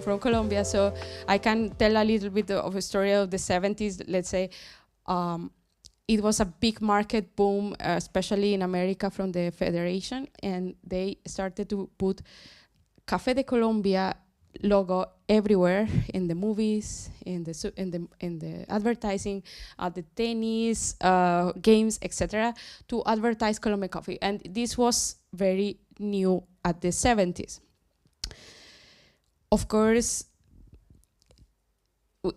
I'm from Colombia, so I can tell a little bit of a story of the 70s. Let's say it was a big market boom, especially in America from the Federation, and they started to put Café de Colombia logo everywhere in the movies, in the advertising, at the tennis games, etc., to advertise Colombian coffee. And this was very new at the 70s. Of course,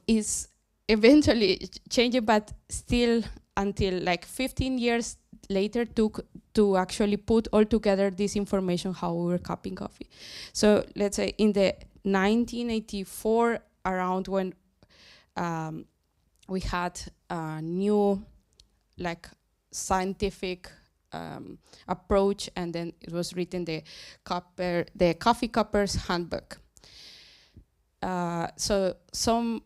is eventually changing, but still until like 15 years later took to actually put all together this information how we were cupping coffee. So let's say in the 1984, around when we had a new like scientific approach, and then it was written the Coffee Cupper's Handbook. So some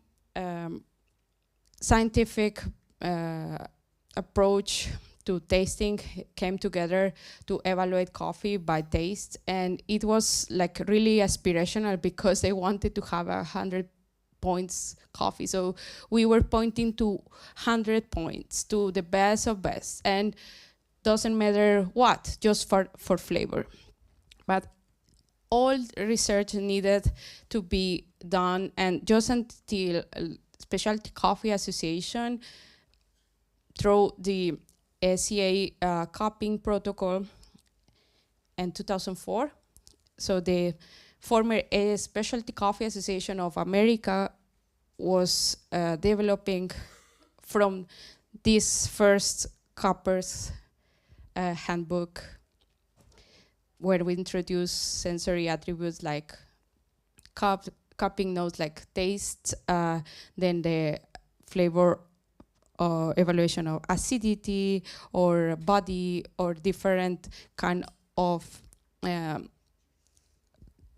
scientific approach to tasting came together to evaluate coffee by taste, and it was like really aspirational because they wanted to have 100 points coffee. So we were pointing to 100 points, to the best of best, and doesn't matter what, just for flavor. But all research needed to be done, and just until Specialty Coffee Association through the SCA cupping protocol in 2004. So the former Specialty Coffee Association of America was developing from this first cuppers handbook, where we introduce sensory attributes like cupping notes like taste, then the flavor evaluation of acidity or body or different kind of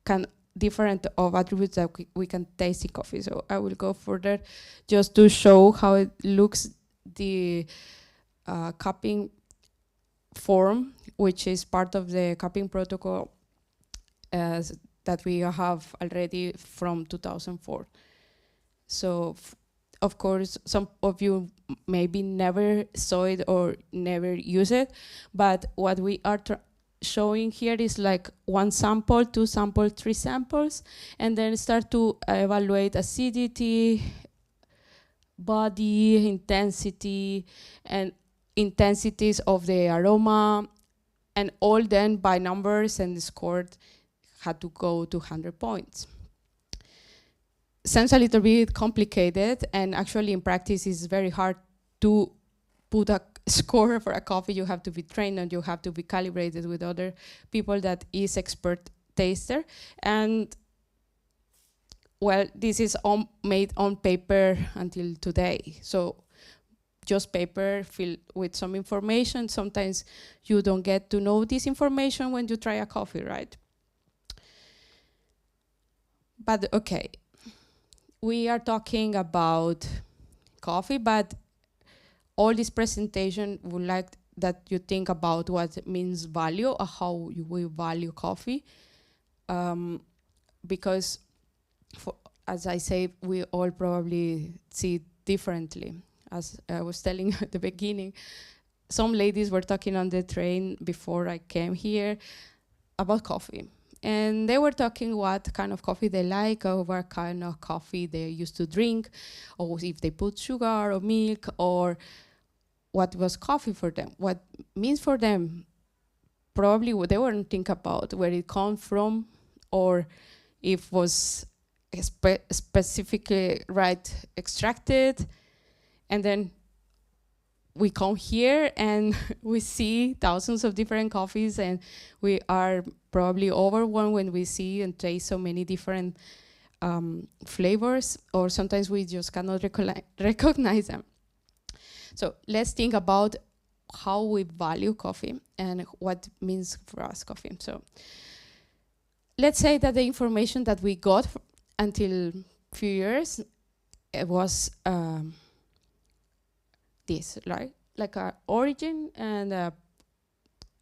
attributes that we can taste in coffee. So I will go further just to show how it looks, the cupping form, which is part of the cupping protocol that we have already from 2004. So of course, some of you maybe never saw it or never use it, but what we are showing here is like 1 sample, 2 samples, 3 samples, and then start to evaluate acidity, body, intensity, and intensities of the aroma, and all then by numbers, and scored had to go to 100 points. Sounds a little bit complicated, and actually in practice it's very hard to put a score for a coffee. You have to be trained and you have to be calibrated with other people that is expert taster. And well, this is made on paper until today. So just paper filled with some information. Sometimes you don't get to know this information when you try a coffee, right? But okay. We are talking about coffee, but all this presentation would like that you think about what it means value, or how we value coffee. Because, as I say, we all probably see it differently. As I was telling at the beginning, some ladies were talking on the train before I came here about coffee. And they were talking what kind of coffee they like, or what kind of coffee they used to drink, or if they put sugar or milk, or what was coffee for them. What means for them, probably what they weren't think about where it comes from, or if was specifically right extracted. And then we come here and we see thousands of different coffees, and we are probably overwhelmed when we see and taste so many different flavors, or sometimes we just cannot recognize them. So let's think about how we value coffee and what means for us coffee. So let's say that the information that we got until few years, it was this, right? Like a origin, and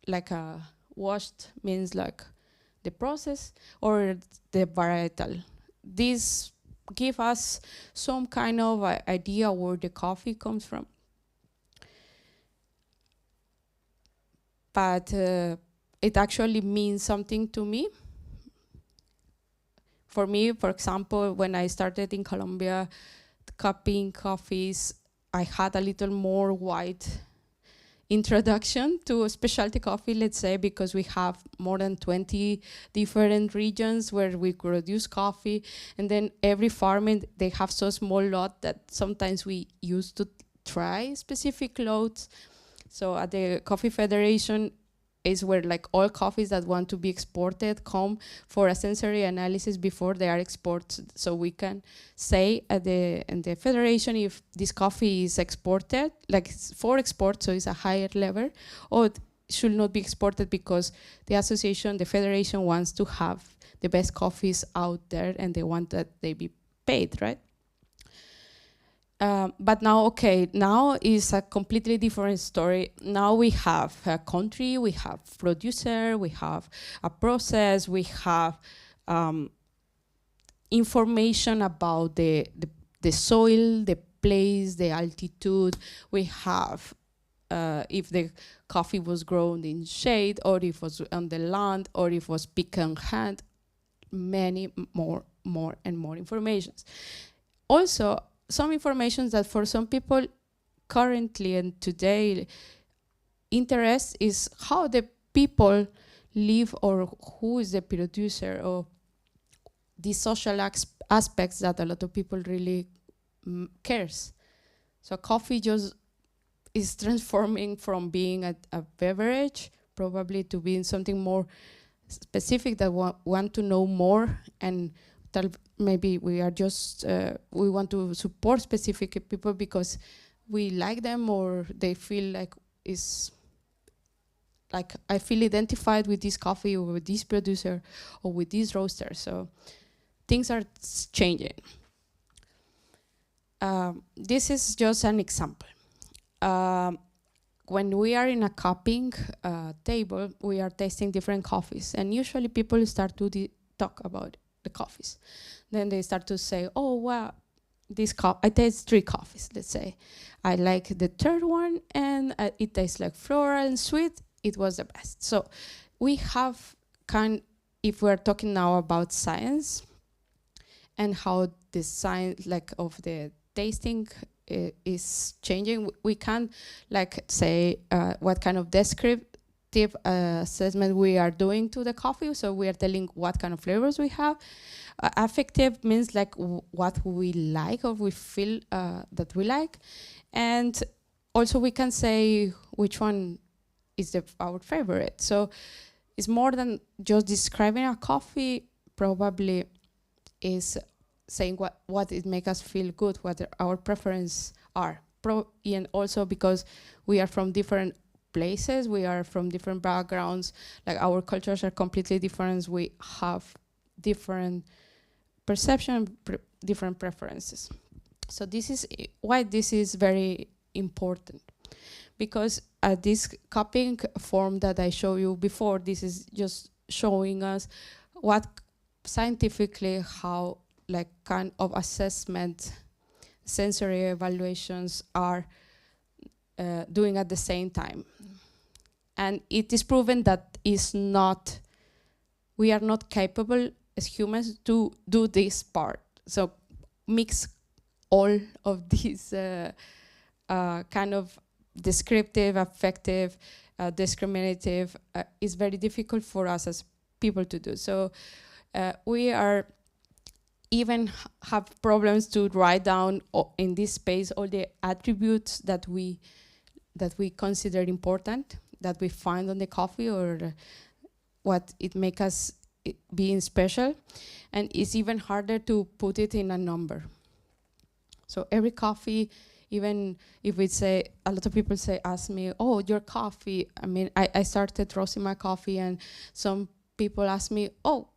like a washed means like the process, or the varietal, this give us some kind of idea where the coffee comes from. But it actually means something to me. For me, for example, when I started in Colombia cupping coffees, I had a little more wide introduction to specialty coffee, let's say, because we have more than 20 different regions where we produce coffee, and then every farming, they have so small lot that sometimes we used to try specific lots. So at the Coffee Federation is where like all coffees that want to be exported come for a sensory analysis before they are exported. So we can say in the federation if this coffee is exported, like for export, so it's a higher level, or it should not be exported because the association, the federation wants to have the best coffees out there and they want that they be paid, right? But now is a completely different story. Now we have a country, we have producer, we have a process, we have information about the soil, the place, the altitude. We have if the coffee was grown in shade, or if it was on the land, or if it was picked on hand. Many more and more informations. Also, some information that for some people currently and today interest is how the people live, or who is the producer, or these social aspects that a lot of people really cares. So coffee just is transforming from being a beverage probably to being something more specific that want to know more, and maybe we are just we want to support specific people because we like them, or they feel like I feel identified with this coffee, or with this producer, or with this roaster. So things are changing. This is just an example. When we are in a cupping table, we are tasting different coffees, and usually people start to talk about the coffees. Then they start to say, oh, wow, I taste 3 coffees, let's say. I like the third one, and it tastes like floral and sweet. It was the best. So we have if we're talking now about science and how the science of the tasting is changing, we can say what kind of descriptive assessment we are doing to the coffee. So we are telling what kind of flavors we have. Affective means what we like, or we feel that we like. And also we can say which one is our favorite. So it's more than just describing a coffee, probably is saying what it makes us feel good, what our preferences are. And also because we are from different places, we are from different backgrounds, our cultures are completely different, we have different perception, different preferences. So this is why this is very important, because this cupping form that I showed you before, this is just showing us what scientifically how kind of assessment, sensory evaluations are doing at the same time. And it is proven that we are not capable as humans to do this part. So mix all of these kind of descriptive, affective, discriminative is very difficult for us as people to do. So we are even have problems to write down in this space all the attributes that we consider important, that we find on the coffee, or what it makes us being special. And it's even harder to put it in a number. So every coffee, even if we say, a lot of people ask me, oh, your coffee. I mean, I started roasting my coffee, and some people ask me, oh,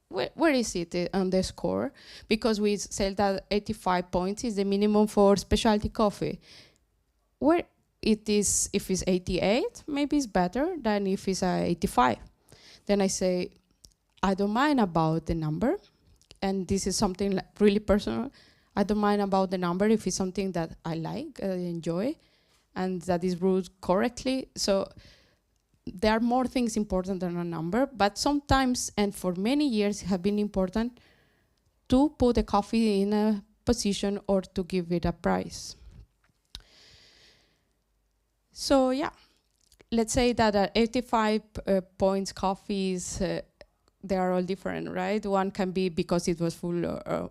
where is it on the score? Because we say that 85 points is the minimum for specialty coffee. Where it is, if it's 88, maybe it's better than if it's 85. Then I say, I don't mind about the number. and this is something really personal. I don't mind about the number if it's something that I like, I enjoy, and that is brewed correctly. So there are more things important than a number, but sometimes, and for many years, it have been important to put the coffee in a position or to give it a price. So yeah, let's say that 85 points coffees, they are all different, right? One can be because it was full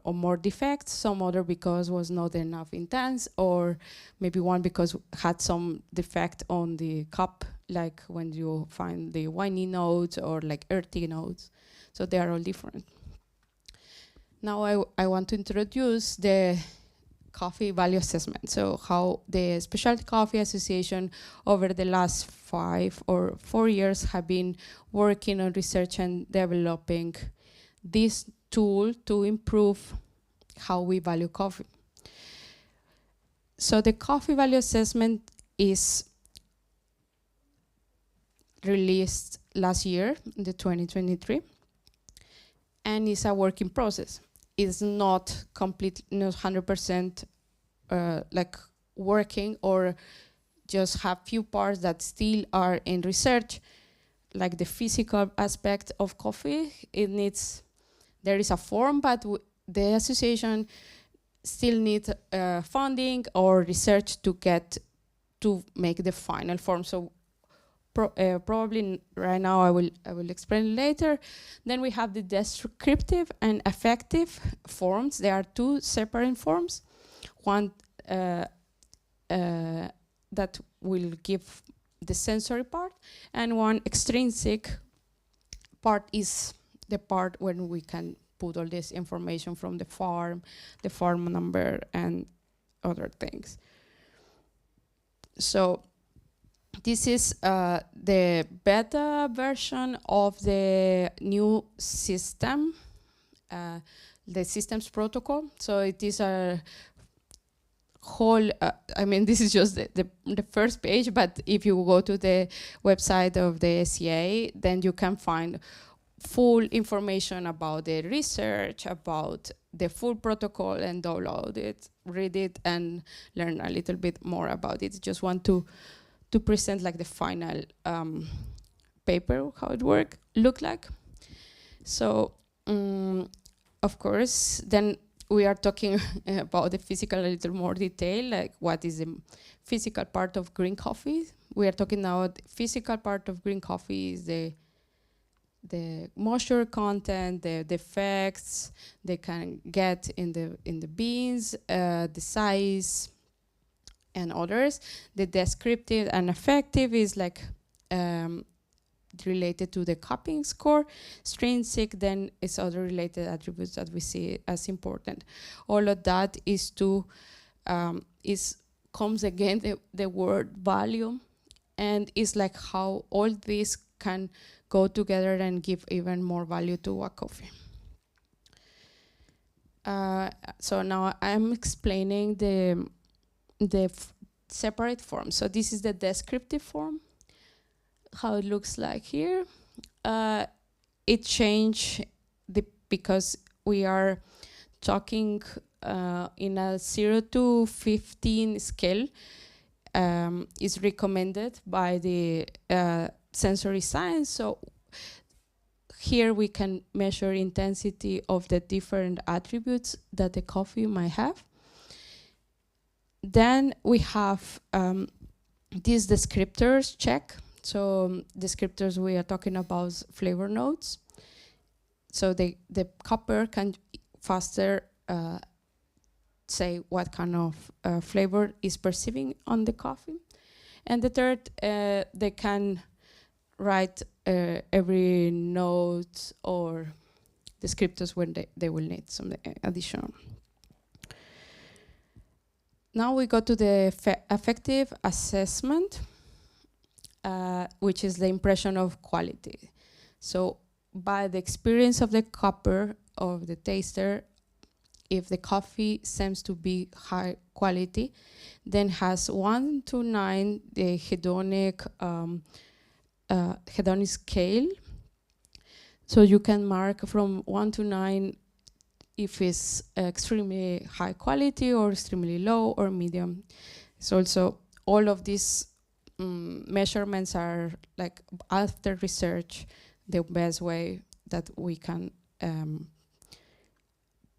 or more defects, some other because was not enough intense, or maybe one because had some defect on the cup, like when you find the winey notes or like earthy notes. So they are all different. Now I want to introduce the coffee value assessment. So how the Specialty Coffee Association over the last 5 or 4 years have been working on research and developing this tool to improve how we value coffee. So the coffee value assessment is released last year, in the 2023, and it's a working process. It's not complete, not 100% like working, or just have few parts that still are in research, like the physical aspect of coffee. It needs, there is a form, but the association still needs funding or research to get to make the final form. So probably right now I will explain later. Then we have the descriptive and affective forms. There are two separate forms. One that will give the sensory part, and one extrinsic part is the part when we can put all this information from the farm number, and other things. So this is the beta version of the new system, the systems protocol. So it is a whole, I mean, this is just the first page, but if you go to the website of the SCA, then you can find full information about the research, about the full protocol, and download it, read it, and learn a little bit more about it. Just want to present like the final paper, how it look like. So of course, then we are talking about the physical a little more detail, like what is the physical part of green coffee. We are talking now, the physical part of green coffee is the moisture content, the defects they can get in the beans, the size, and others. The descriptive and affective is like related to the cupping score. Extrinsic then is other related attributes that we see as important. All of that is to comes again the word value, and it's like how all this can go together and give even more value to a coffee. So now I'm explaining the separate form. So this is the descriptive form, how it looks like here. It changed because we are talking in a 0 to 15 scale. Is recommended by the sensory science. So here we can measure intensity of the different attributes that the coffee might have. Then we have these descriptors check. So descriptors, we are talking about flavor notes. So the cupper can faster say what kind of flavor is perceiving on the coffee. And the third, they can write every note or descriptors when they will need some additional. Now we go to the affective assessment, which is the impression of quality. So by the experience of the cupper, of the taster, if the coffee seems to be high quality, then has 1 to 9 the hedonic scale. So you can mark from 1 to 9 if it's extremely high quality or extremely low or medium. So also all of these measurements are like after research, the best way that we can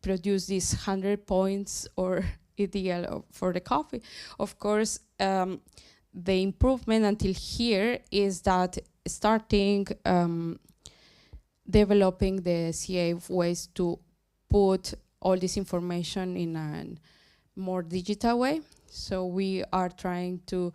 produce these 100 points or ideal for the coffee. Of course, the improvement until here is that starting developing the SCA ways to put all this information in a more digital way. So we are trying to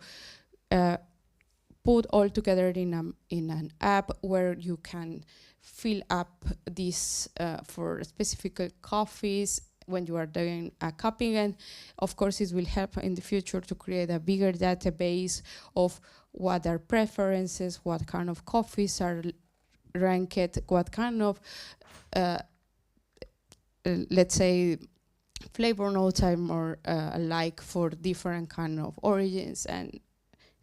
put all together in an app where you can fill up this for specific coffees when you are doing a cupping, and of course it will help in the future to create a bigger database of what are preferences, what kind of coffees are ranked, what kind of let's say flavor notes are more alike for different kind of origins and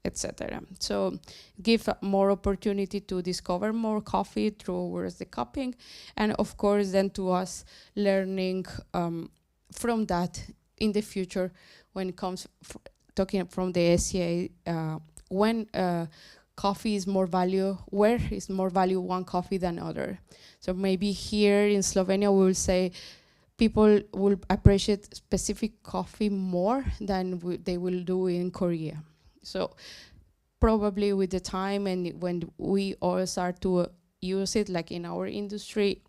etc. So give more opportunity to discover more coffee towards the cupping, and of course then to us learning from that in the future when it comes talking from the SCA, when coffee is more value, where is more value one coffee than other. So maybe here in Slovenia we will say people will appreciate specific coffee more than they will do in Korea. So probably with the time and when we all start to use it, like in our industry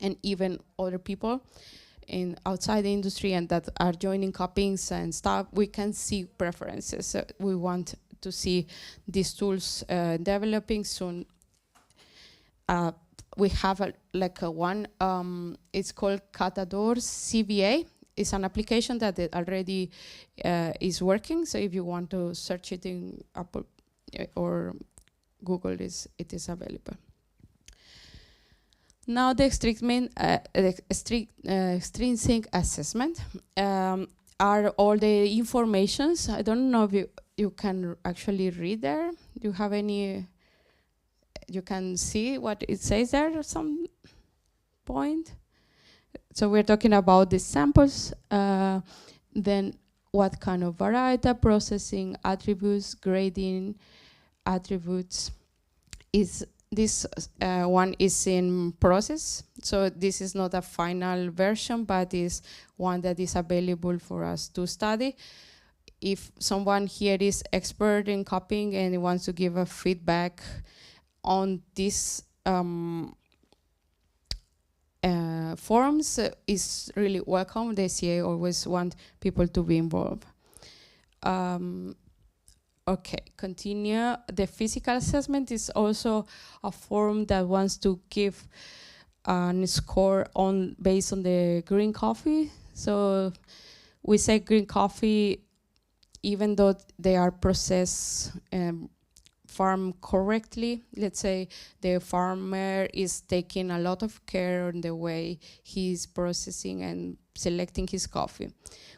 and even other people in outside the industry and that are joining cuppings and stuff, we can see preferences. So we want to see these tools developing soon. We have one, it's called Catador CVA. It's an application that already is working. So if you want to search it in Apple or Google, it is available. Now the extrinsic assessment are all the informations. I don't know if you can actually read there. Do you have any? You can see what it says there at some point. So we're talking about the samples, then what kind of variety, processing, attributes, grading, attributes. This one is in process, so this is not a final version, but is one that is available for us to study. If someone here is expert in cupping and wants to give a feedback on this forums, is really welcome. The SCA always want people to be involved. Okay, continue. The physical assessment is also a form that wants to give a score based on the green coffee. So we say green coffee, even though they are processed farm correctly. Let's say the farmer is taking a lot of care on the way he's processing and selecting his coffee.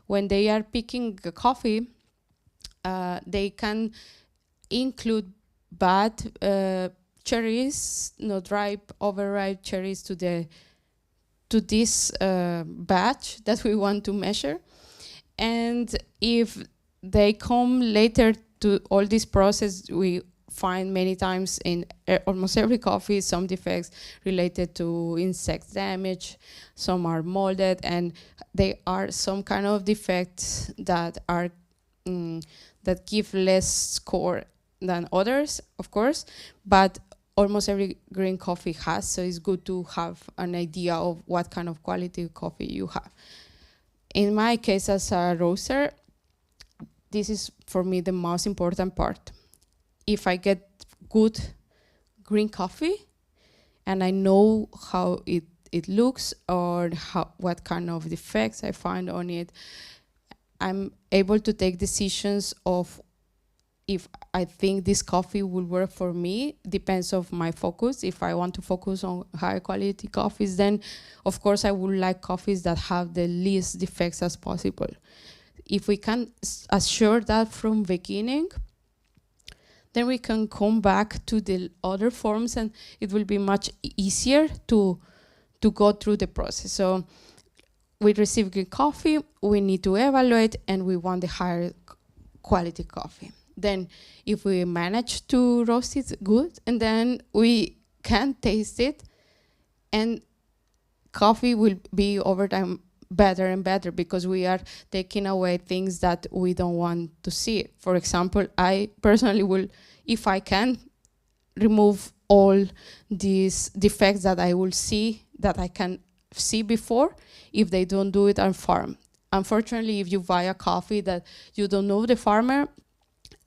When they are picking the coffee, they can include bad cherries, not ripe, overripe cherries to this batch that we want to measure. And if they come later to all this process, we find many times in almost every coffee some defects related to insect damage, some are molded, and they are some kind of defects that are that give less score than others, of course, but almost every green coffee has, so it's good to have an idea of what kind of quality coffee you have. In my case as a roaster, this is for me the most important part. If I get good green coffee and I know how it looks or what kind of defects I find on it, I'm able to take decisions of if I think this coffee will work for me. Depends on my focus. If I want to focus on high quality coffees, then of course I would like coffees that have the least defects as possible. If we can assure that from beginning, then we can come back to the other forms and it will be much easier to go through the process. So we receive good coffee, we need to evaluate, and we want the higher quality coffee. Then if we manage to roast it good, and then we can taste it, and coffee will be over time better and better because we are taking away things that we don't want to see. For example, I personally will, if I can, remove all these defects that I will see, that I can see before, if they don't do it on farm. Unfortunately, if you buy a coffee that you don't know the farmer,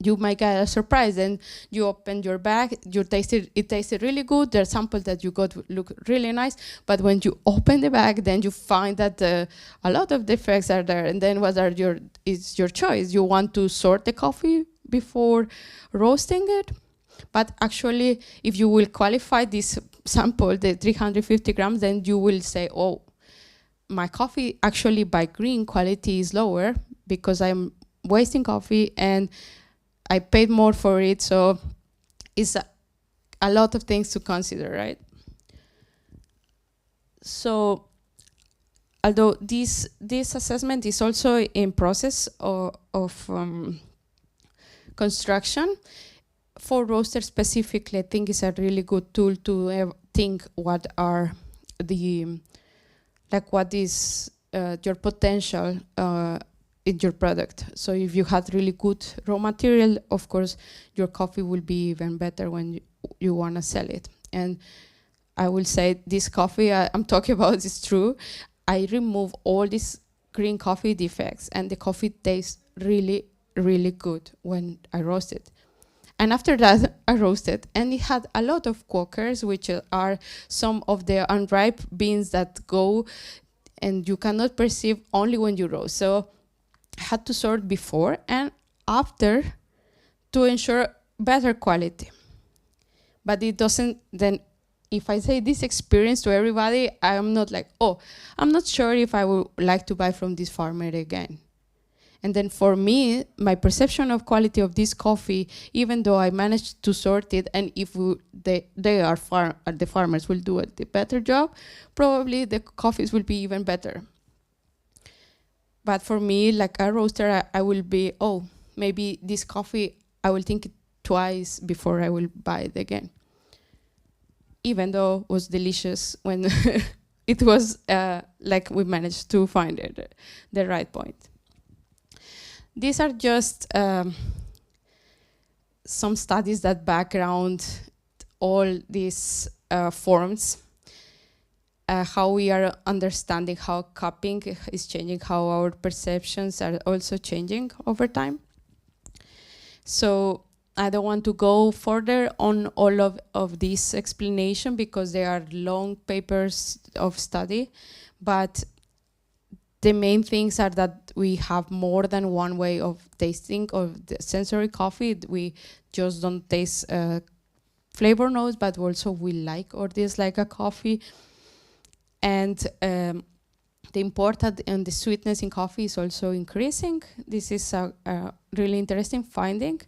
you might get a surprise, and you open your bag, it tasted really good, the sample that you got look really nice, but when you open the bag, then you find that a lot of defects are there, and then it's your choice. You want to sort the coffee before roasting it, but actually, if you will qualify this sample, the 350 grams, then you will say, oh, my coffee actually by green quality is lower because I'm wasting coffee and I paid more for it, so it's a lot of things to consider, right? So, although this assessment is also in process of construction, for roasters specifically, I think it's a really good tool to think what are what is your potential in your product. So if you had really good raw material, of course, your coffee will be even better when you want to sell it. And I will say this coffee I'm talking about is true. I remove all these green coffee defects, and the coffee tastes really, really good when I roast it. And after that, I roasted, and it had a lot of quokers, which are some of the unripe beans that go, and you cannot perceive only when you roast. So I had to sort before and after to ensure better quality. But it doesn't, then if I say this experience to everybody, I'm not like, oh, I'm not sure if I would like to buy from this farmer again. And then for me, my perception of quality of this coffee, even though I managed to sort it, and if the farmers will do a better job, probably the coffees will be even better. But for me, like a roaster, I will be, oh, maybe this coffee, I will think it twice before I will buy it again. Even though it was delicious when it was like we managed to find it, the right point. These are just some studies that background all these forms. How we are understanding how cupping is changing, how our perceptions are also changing over time. So I don't want to go further on all of this explanation because there are long papers of study, but the main things are that we have more than one way of tasting of the sensory coffee. We just don't taste flavor notes, but also we like or dislike a coffee. And the importance and the sweetness in coffee is also increasing. This is a really interesting finding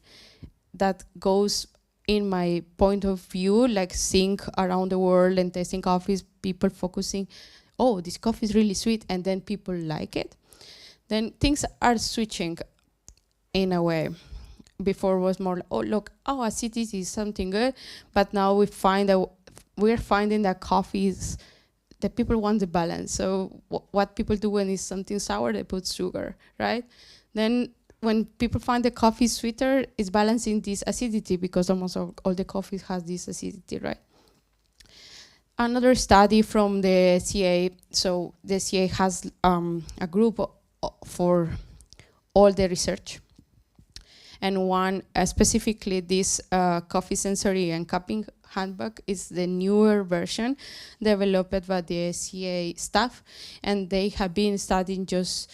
that goes, in my point of view, like seeing around the world and tasting coffees, people focusing, oh, this coffee is really sweet, and then people like it. Then things are switching in a way. Before was more like, oh, look, oh, acidity is something good, but now we're finding that coffee is, that people want the balance. So what people do when it's something sour, they put sugar, right? Then when people find the coffee sweeter, it's balancing this acidity because almost all the coffee has this acidity, right? Another study from the SCA, so the SCA has a group for all the research. And one, specifically this coffee sensory and cupping handbook is the newer version developed by the SCA staff. And they have been studying just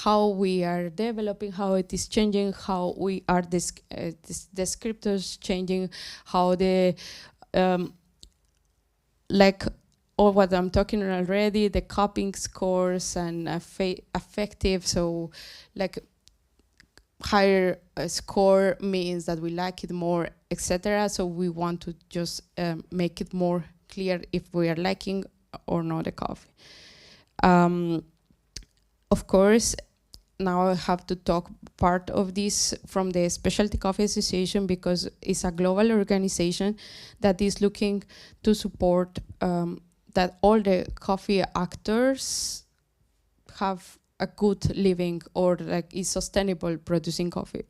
how we are developing, how it is changing, how we are descriptors changing, how the, like all what I'm talking already, the cupping scores and affective, so like higher score means that we like it more, etc. So we want to just make it more clear if we are liking or not the coffee. Of course, now I have to talk part of this from the Specialty Coffee Association, because it's a global organization that is looking to support that all the coffee actors have a good living, or like is sustainable producing coffee.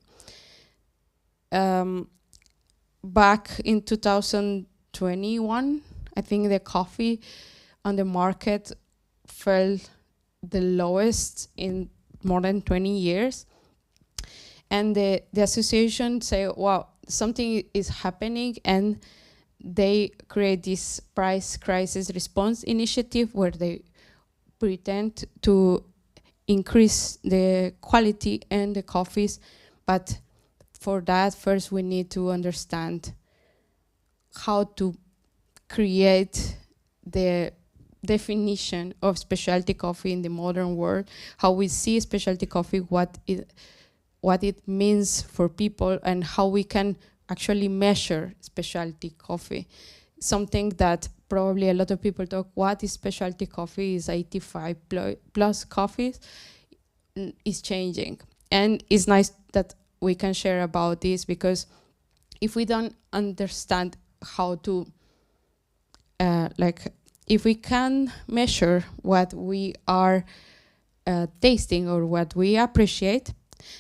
Back in 2021, I think the coffee on the market fell the lowest in more than 20 years. And the association say, wow, something is happening, and they create this price crisis response initiative where they pretend to increase the quality and the coffees. But for that, first we need to understand how to create the definition of specialty coffee in the modern world, how we see specialty coffee, what it means for people, and how we can actually measure specialty coffee. Something that probably a lot of people talk, what is specialty coffee, is 85 plus coffees, is changing. And it's nice that we can share about this, because if we don't understand how to, if we can measure what we are tasting or what we appreciate,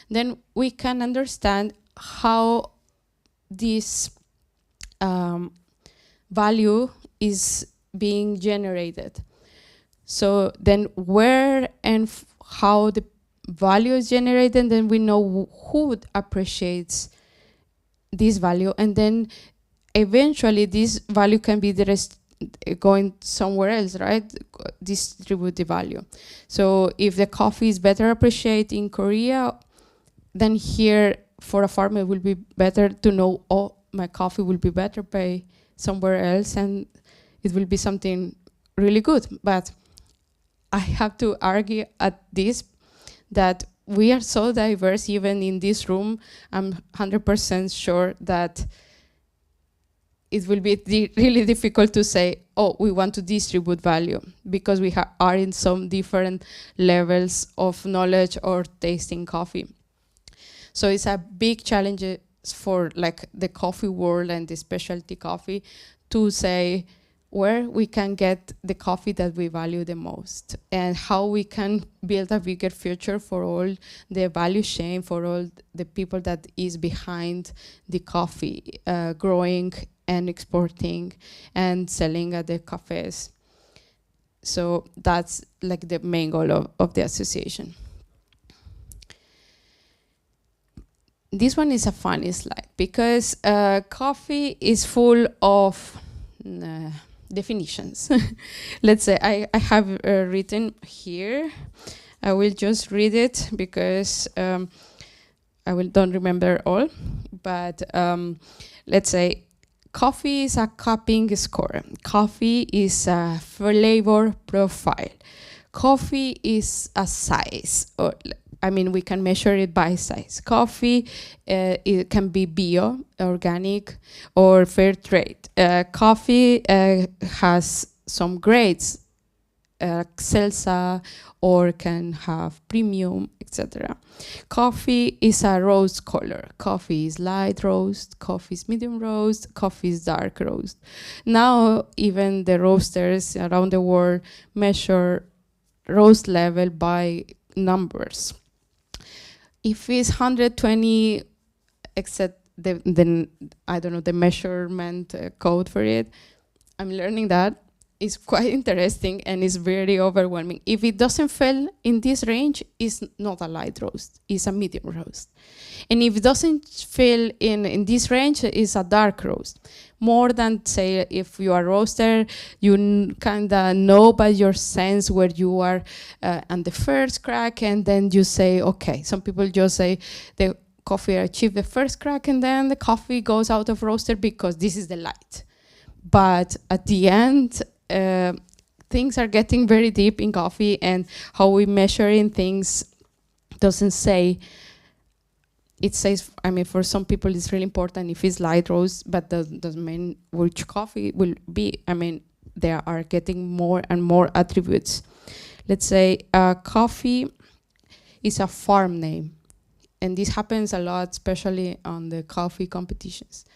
then we can understand how this value is being generated. So then where and how the value is generated, then we know who appreciates this value, and then eventually this value can be going somewhere else, right? Distribute the value. So if the coffee is better appreciated in Korea, then here for a farmer it will be better to know, oh, my coffee will be better by somewhere else, and it will be something really good. But I have to argue at this that we are so diverse, even in this room. I'm 100% sure that it will be really difficult to say, oh, we want to distribute value, because we are in some different levels of knowledge or tasting coffee. So it's a big challenge for like the coffee world and the specialty coffee to say where we can get the coffee that we value the most, and how we can build a bigger future for all the value chain, for all the people that is behind the coffee, growing and exporting and selling at the cafes. So that's like the main goal of the association. This one is a funny slide, because coffee is full of definitions. Let's say I have written here. I will just read it, because I don't remember all. But let's say coffee is a cupping score. Coffee is a flavor profile. Coffee is a size, or I mean, we can measure it by size. Coffee, it can be bio, organic, or fair trade. Coffee has some grades, Sosa, or can have premium, etc. Coffee is a roast color. Coffee is light roast. Coffee is medium roast. Coffee is dark roast. Now, even the roasters around the world measure roast level by numbers. If it's 120, except the I don't know, the measurement code for it, I'm learning that. It's quite interesting and it's very overwhelming. If it doesn't fall in this range, it's not a light roast, it's a medium roast. And if it doesn't fall in this range, it's a dark roast. More than, say, if you are a roaster, you kind of know by your sense where you are on the first crack, and then you say, okay, some people just say the coffee achieved the first crack, and then the coffee goes out of roaster because this is the light. But at the end, things are getting very deep in coffee, and how we measure in things doesn't say. It says, I mean, for some people it's really important if it's light roast, but doesn't mean which coffee will be. I mean, they are getting more and more attributes. Let's say coffee is a farm name. And this happens a lot, especially on the coffee competitions.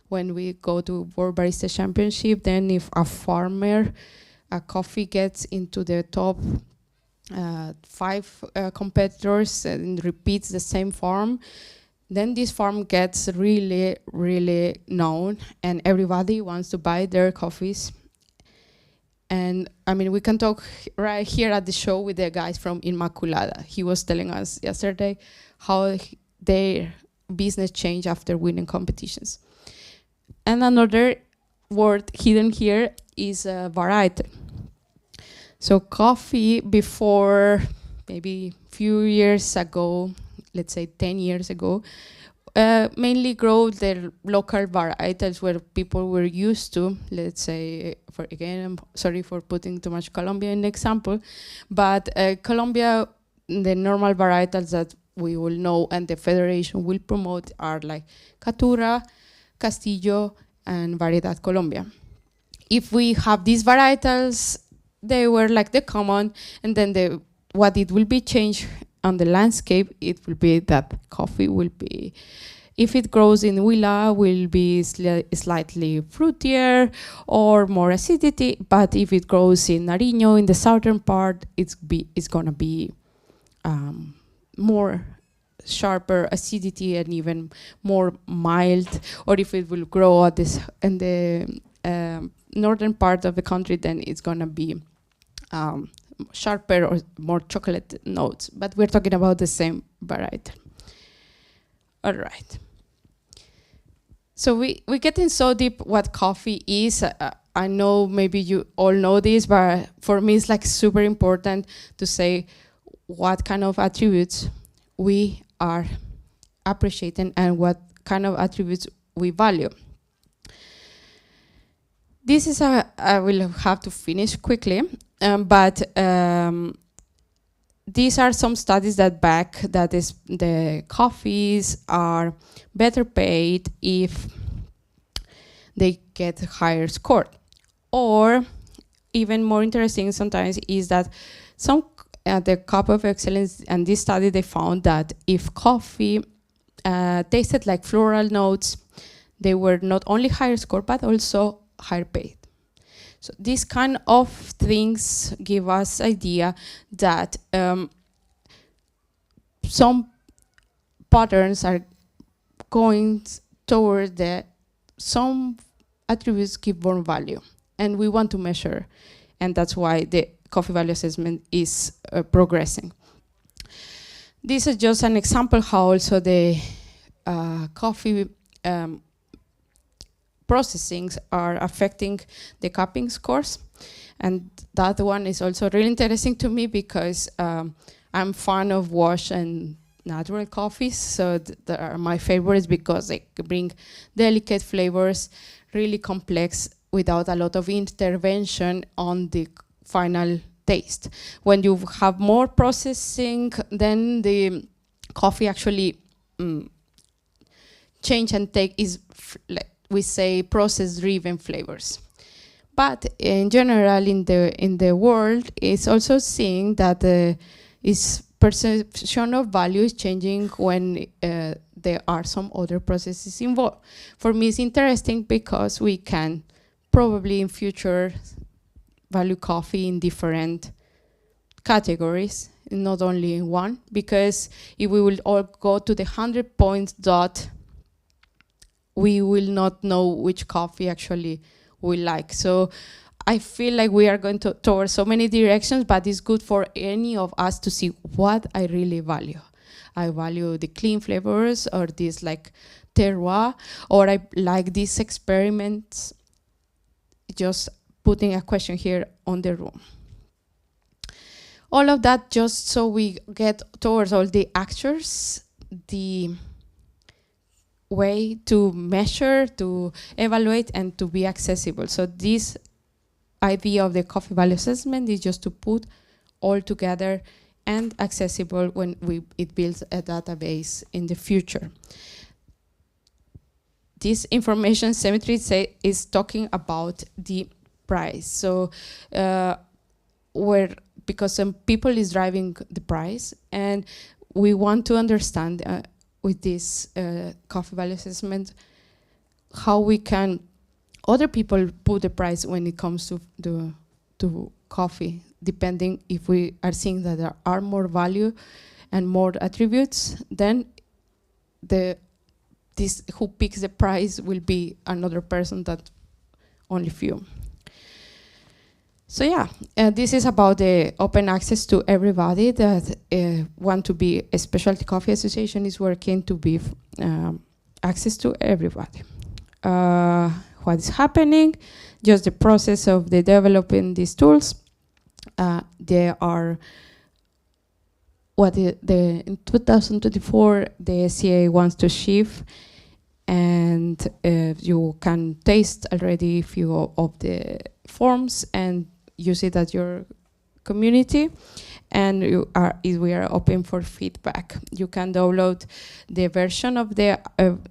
When we go to World Barista Championship, then if a farmer, a coffee gets into the top 5 competitors and repeats the same farm, then this farm gets really, really known, and everybody wants to buy their coffees. And I mean, we can talk right here at the show with the guys from Inmaculada. He was telling us yesterday how their business changed after winning competitions. And another word hidden here is variety. So coffee before, maybe few years ago, let's say 10 years ago, mainly grow their local varietals where people were used to. Let's say, I'm sorry for putting too much Colombia in the example, but Colombia, the normal varietals that we will know and the federation will promote are like Caturra, Castillo, and Variedad Colombia. If we have these varietals, they were like the common, and then what it will be changed on the landscape, it will be that coffee will be, if it grows in Huila, will be slightly fruitier or more acidity, but if it grows in Nariño, in the southern part, it's gonna be more sharper acidity and even more mild. Or if it will grow at this in the northern part of the country, then it's gonna be sharper or more chocolate notes. But we're talking about the same variety. All right. So we're getting so deep what coffee is. I know maybe you all know this, but for me it's like super important to say what kind of attributes we are appreciating and what kind of attributes we value. This is I will have to finish quickly, but these are some studies that back that the coffees are better paid if they get higher score. Or even more interesting sometimes is that the Cup of Excellence, and this study they found that if coffee tasted like floral notes, they were not only higher score but also higher paid. So these kind of things give us idea that some patterns are going toward some attributes give more value, and we want to measure, and that's why the coffee value assessment is progressing. This is just an example how also the coffee processings are affecting the cupping scores. And that one is also really interesting to me because I'm fan of wash and natural coffees, so they are my favorites because they bring delicate flavors, really complex, without a lot of intervention on the final taste. When you have more processing, then the coffee actually change and take is like we say process-driven flavors. But in general, in the world, it's also seeing that its perception of value is changing when there are some other processes involved. For me, it's interesting because we can probably in future value coffee in different categories, not only in one, because if we will all go to the 100 points dot, we will not know which coffee actually we like. So I feel like we are going towards so many directions, but it's good for any of us to see what I really value. I value the clean flavors, or this like terroir, or I like these experiments. Just putting a question here on the room. All of that just so we get towards all the actors, the way to measure, to evaluate, and to be accessible. So this idea of the coffee value assessment is just to put all together and accessible when it builds a database in the future. This information symmetry is talking about the price. So where because some people is driving the price, and we want to understand with this coffee value assessment how we can other people put the price when it comes to coffee, depending if we are seeing that there are more value and more attributes, then this who picks the price will be another person that only few. So yeah, this is about the open access to everybody that want to be a specialty coffee association is working to be access to everybody. What is happening? Just the process of the developing these tools. They are in 2024 the SCA wants to shift, and you can taste already a few of the forms and use it at your community, and we are open for feedback. You can download the version of the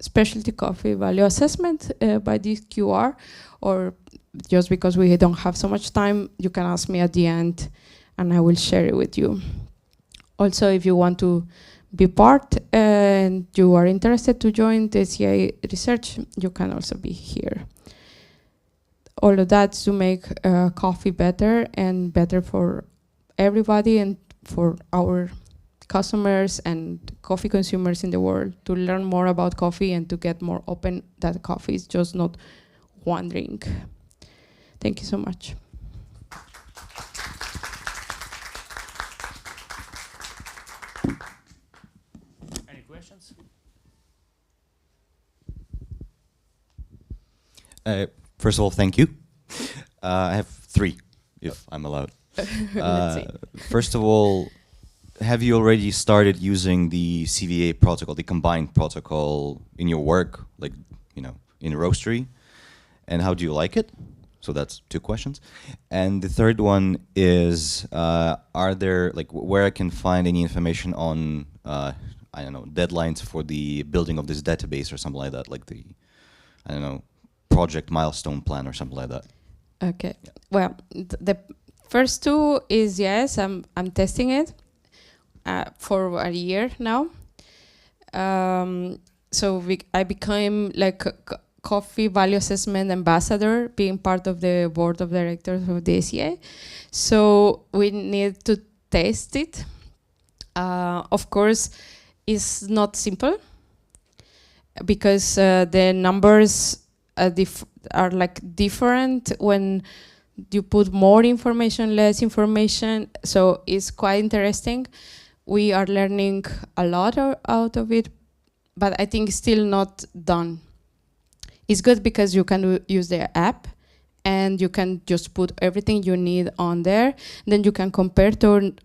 specialty coffee value assessment by this QR, or just because we don't have so much time, you can ask me at the end and I will share it with you. Also, if you want to be part and you are interested to join the SCA research, you can also be here. All of that to make coffee better and better for everybody and for our customers and coffee consumers in the world, to learn more about coffee and to get more open that coffee is just not one drink. Thank you so much. Any questions? First of all, thank you. I have 3, if I'm allowed. First of all, have you already started using the CVA protocol, the combined protocol, in your work, like, you know, in roastery? And how do you like it? So that's 2 questions. And the third one is, are there, like, where I can find any information on, I don't know, deadlines for the building of this database or something like that, like the, I don't know, project milestone plan or something like that? Okay. Yeah. Well, the first 2 is yes, I'm testing it for a year now. So I became like a coffee value assessment ambassador, being part of the board of directors of the SCA. So we need to test it. Of course, it's not simple because the numbers are like different when you put more information, less information. So it's quite interesting. We are learning a lot out of it, but I think it's still not done. It's good because you can use the app and you can just put everything you need on there. Then you can compare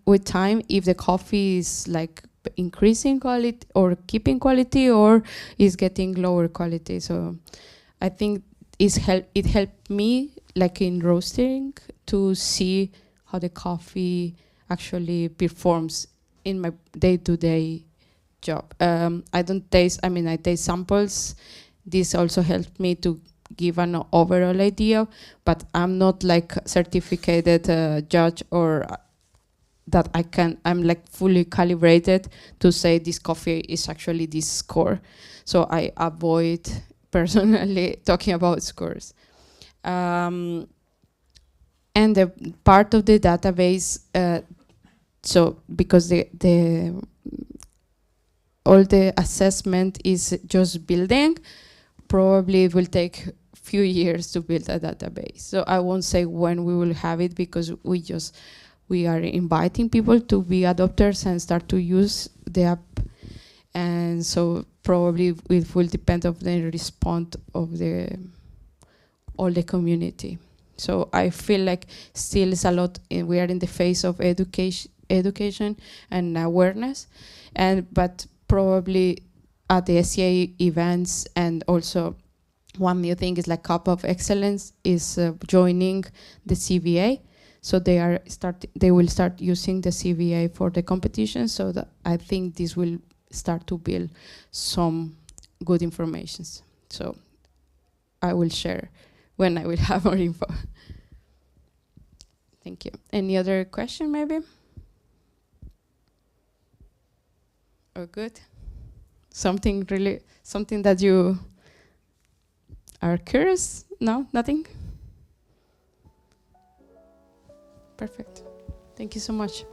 with time if the coffee is like increasing quality or keeping quality or is getting lower quality. So I think it helped me, like in roasting, to see how the coffee actually performs in my day-to-day job. I taste samples. This also helped me to give an overall idea, but I'm not like certificated judge or that I'm like fully calibrated to say this coffee is actually this score. So I avoid personally talking about scores. And the part of the database, so because all the assessment is just building, probably it will take few years to build a database. So I won't say when we will have it because we are inviting people to be adopters and start to use the app. And so probably it will depend on the response of all the community. So I feel like still is a lot, we are in the phase of education and awareness, but probably at the SCA events, and also one new thing is like Cup of Excellence is joining the CVA. So they will start using the CVA for the competition. So that I think this will start to build some good information. So I will share when I will have more info. Thank you. Any other question, maybe? Or good? Something that you are curious? No, nothing? Perfect. Thank you so much.